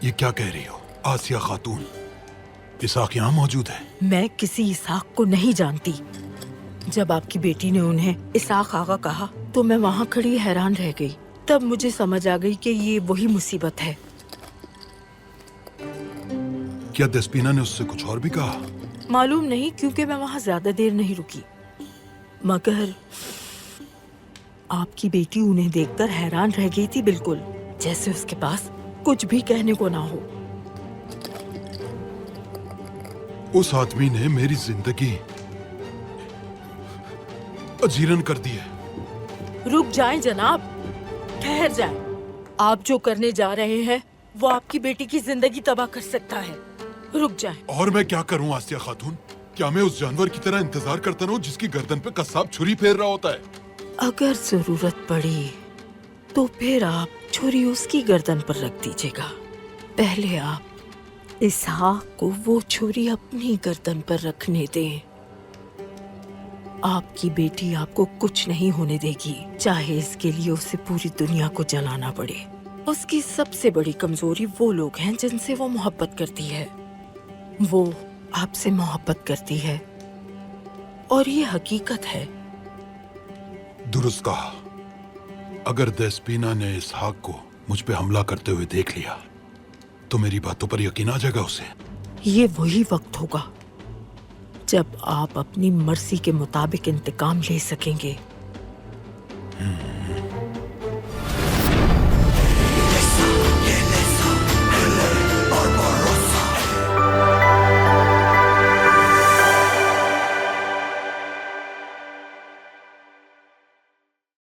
یہ کیا کہہ رہی ہو آسیہ خاتون؟ اسحاق یہاں موجود ہے؟ میں کسی اسحاق کو نہیں جانتی۔ جب آپ کی بیٹی نے انہیں اسحاق آغا کہا تو میں وہاں کھڑی حیران رہ گئی۔ تب مجھے سمجھ آ گئی کہ یہ وہی مصیبت ہے۔ کیا دسپینا نے اس سے کچھ اور بھی کہا؟ معلوم نہیں، کیونکہ میں وہاں زیادہ دیر نہیں رکی، مگر آپ کی بیٹی انہیں دیکھ کر حیران رہ گئی تھی، بالکل جیسے اس کے پاس کچھ بھی کہنے کو نہ ہو۔ اس آدمی نے میری زندگی اجیرن کر دی ہے۔ رک جائیں جناب، ٹھہر جائیں۔ آپ جو کرنے جا رہے ہیں وہ آپ کی بیٹی کی زندگی تباہ کر سکتا ہے۔ رک جائیں۔ اور میں کیا کروں آسیہ خاتون؟ کیا میں اس جانور کی طرح انتظار کرتا رہوں جس کی گردن پہ قصاب چھری پھیر رہا ہوتا ہے؟ اگر ضرورت پڑی تو پھر آپ چھری اس کی گردن پر رکھ دیجیے گا۔ پہلے آپ اسحاق کو وہ چھری اپنی گردن پر رکھنے دیں۔ آپ کی بیٹی آپ کو کچھ نہیں ہونے دے گی، چاہے اس کے لیے اسے پوری دنیا کو جلانا پڑے۔ اس کی سب سے بڑی کمزوری وہ لوگ ہیں جن سے وہ محبت کرتی ہے۔ وہ آپ سے محبت کرتی ہے اور یہ حقیقت ہے۔ درست کہا۔ اگر دسپینا نے اسحاق کو مجھ پہ حملہ کرتے ہوئے دیکھ لیا تو میری باتوں پر یقین آ جائے گا اسے۔ یہ وہی وقت ہوگا جب آپ اپنی مرضی کے مطابق انتقام لے سکیں گے۔